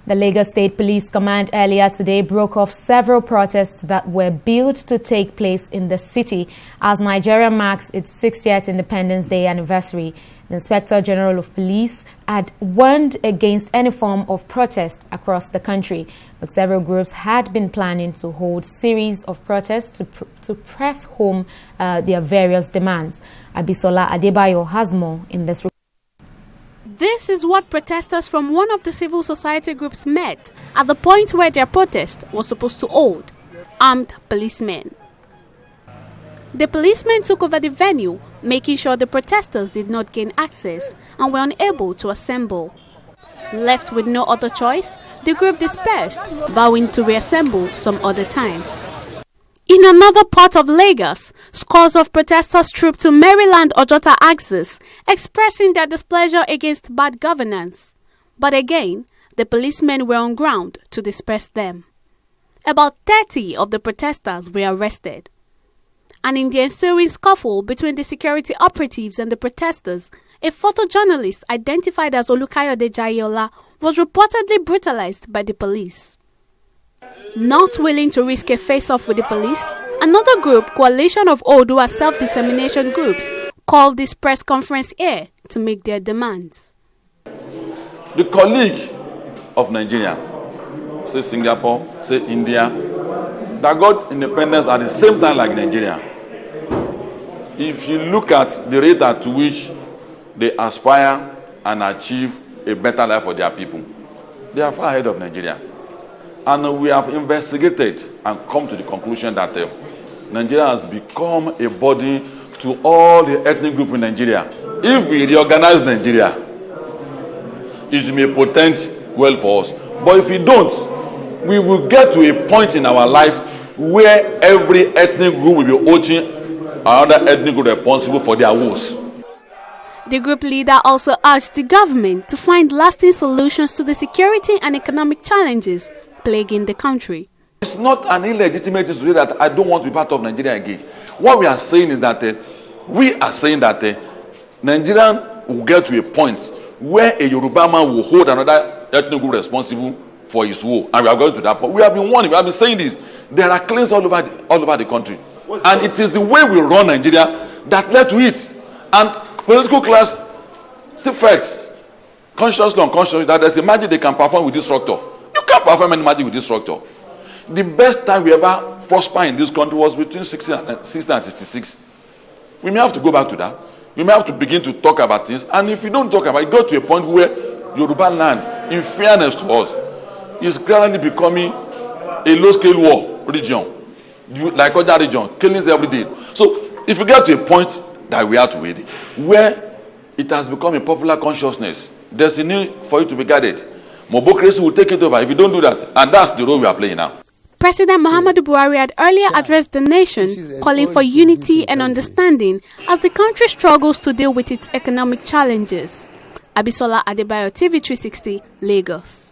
The Lagos State Police Command earlier today broke off several protests that were billed to take place in the city as Nigeria marks its 60th Independence Day anniversary. The Inspector General of Police had warned against any form of protest across the country, but several groups had been planning to hold series of protests to press home their various demands. Abisola Adebayo has more in this report. This is what protesters from one of the civil society groups met at the point where their protest was supposed to hold: armed policemen. The policemen took over the venue, making sure the protesters did not gain access and were unable to assemble. Left with no other choice, the group dispersed, vowing to reassemble some other time. In another part of Lagos, scores of protesters trooped to Maryland-Ojota axis, expressing their displeasure against bad governance. But again, the policemen were on ground to disperse them. About 30 of the protesters were arrested. And in the ensuing scuffle between the security operatives and the protesters, a photojournalist identified as Olukayode Jayola was reportedly brutalized by the police. Not willing to risk a face-off with the police, another group, Coalition of Odua Self-Determination Groups, called this press conference here to make their demands. The colleague of Nigeria, say Singapore, say India, that got independence at the same time like Nigeria. If you look at the rate at which they aspire and achieve a better life for their people, they are far ahead of Nigeria. And we have investigated and come to the conclusion that Nigeria has become a body to all the ethnic groups in Nigeria. If we reorganize Nigeria, it may portend well for us. But if we don't, we will get to a point in our life where every ethnic group will be holding another ethnic group responsible for their woes. The group leader also urged the government to find lasting solutions to the security and economic challenges plaguing the country. It's not an illegitimate to say that I don't want to be part of Nigeria again. What we are saying is that Nigeria will get to a point where a Yoruba man will hold another ethnic group responsible for his woe, and we are going to that point. We have been warning, we have been saying this. There are claims all over the country, and it is the way we run Nigeria that led to it. And political class still felt consciously or unconsciously that there's a magic they can perform with this structure. You can't perform any magic with this structure. The best time we ever prosper in this country was between 60 and 66. We may have to go back to that. We may have to begin to talk about things. And if we don't talk about it, go to a point where Yoruba land, in fairness to us, is gradually becoming a low-scale war region, like other regions, killings every day. So if we get to a point that we have to wait, where it has become a popular consciousness, there's a need for it to be guarded. Mobocracy will take it over if you don't do that, and that's the role we are playing now. President Muhammadu Buhari had earlier addressed the nation, calling for unity and understanding as the country struggles to deal with its economic challenges. Abisola Adebayo, TV 360, Lagos.